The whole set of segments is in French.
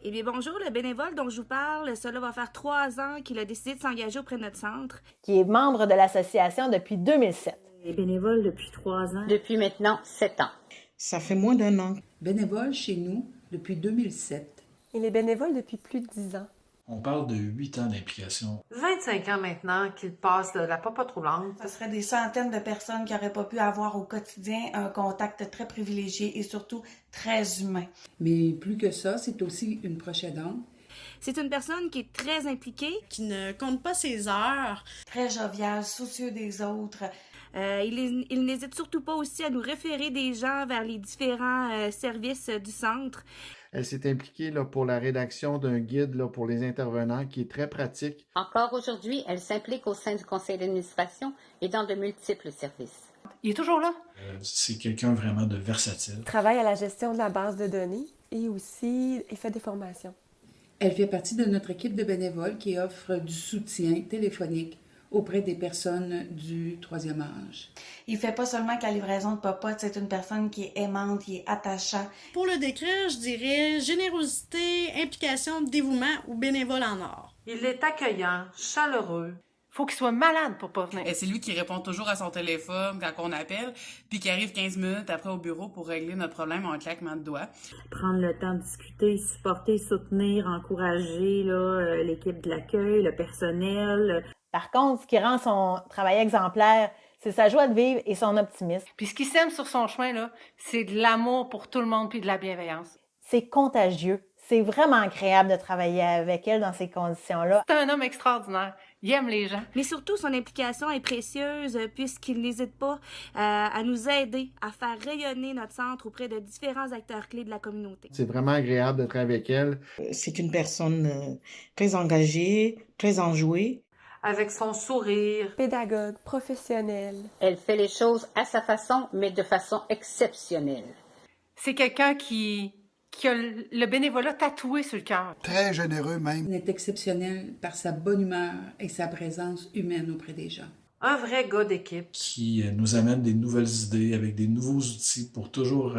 Eh bien, bonjour, le bénévole dont je vous parle, cela va faire 3 ans qu'il a décidé de s'engager auprès de notre centre. Qui est membre de l'association depuis 2007. Il est bénévole depuis 3 ans. Depuis maintenant 7 ans. Ça fait moins d'1 an. Bénévole chez nous depuis 2007. Il est bénévole depuis plus de 10 ans. On parle de 8 ans d'implication. 25 ans maintenant qu'il passe de la popote roulante. Ce serait des centaines de personnes qui n'auraient pas pu avoir au quotidien un contact très privilégié et surtout très humain. Mais plus que ça, c'est aussi une proche aidante. C'est une personne qui est très impliquée. Qui ne compte pas ses heures. Très jovial, soucieux des autres. Il n'hésite surtout pas aussi à nous référer des gens vers les différents services du centre. Elle s'est impliquée pour la rédaction d'un guide pour les intervenants qui est très pratique. Encore aujourd'hui, elle s'implique au sein du conseil d'administration et dans de multiples services. Il est toujours là. C'est quelqu'un vraiment de versatile. Il travaille à la gestion de la base de données et aussi il fait des formations. Elle fait partie de notre équipe de bénévoles qui offre du soutien téléphonique auprès des personnes du 3e âge. Il fait pas seulement que la livraison de popote, c'est une personne qui est aimante, qui est attachante. Pour le décrire, je dirais générosité, implication, dévouement ou bénévole en or. Il est accueillant, chaleureux. Faut qu'il soit malade pour pas venir. Et c'est lui qui répond toujours à son téléphone quand on appelle, puis qui arrive 15 minutes après au bureau pour régler notre problème en un claquement de doigts. Prendre le temps de discuter, supporter, soutenir, encourager l'équipe de l'accueil, le personnel. Par contre, ce qui rend son travail exemplaire, c'est sa joie de vivre et son optimisme. Puis ce qui sème sur son chemin, là, c'est de l'amour pour tout le monde puis de la bienveillance. C'est contagieux. C'est vraiment agréable de travailler avec elle dans ces conditions-là. C'est un homme extraordinaire. Il aime les gens. Mais surtout, son implication est précieuse puisqu'il n'hésite pas à nous aider à faire rayonner notre centre auprès de différents acteurs clés de la communauté. C'est vraiment agréable d'être avec elle. C'est une personne très engagée, très enjouée. Avec son sourire. Pédagogue, professionnel. Elle fait les choses à sa façon, mais de façon exceptionnelle. C'est quelqu'un qui a le bénévolat tatoué sur le cœur. Très généreux même. Il est exceptionnel par sa bonne humeur et sa présence humaine auprès des gens. Un vrai gars d'équipe. Qui nous amène des nouvelles idées avec des nouveaux outils pour toujours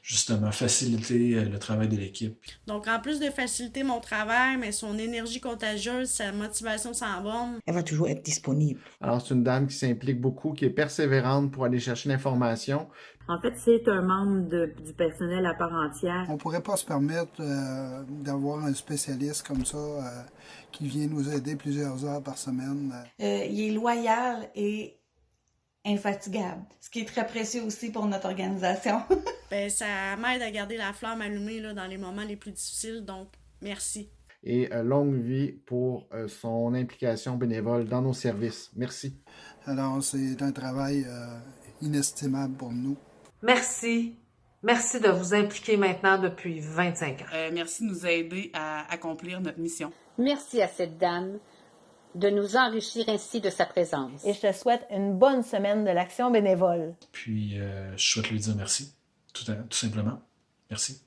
justement faciliter le travail de l'équipe. Donc en plus de faciliter mon travail, mais son énergie contagieuse, sa motivation sans borne. Elle va toujours être disponible. Alors c'est une dame qui s'implique beaucoup, qui est persévérante pour aller chercher l'information. En fait, c'est un membre du personnel à part entière. On pourrait pas se permettre d'avoir un spécialiste comme ça qui vient nous aider plusieurs heures par semaine. Il est loyal et infatigable, ce qui est très précieux aussi pour notre organisation. Ça m'aide à garder la flamme allumée dans les moments les plus difficiles, donc merci. Et longue vie pour son implication bénévole dans nos services. Merci. Alors, c'est un travail inestimable pour nous. Merci. Merci de vous impliquer maintenant depuis 25 ans. Merci de nous aider à accomplir notre mission. Merci à cette dame de nous enrichir ainsi de sa présence. Et je te souhaite une bonne semaine de l'action bénévole. Puis, je souhaite lui dire merci, tout simplement. Merci.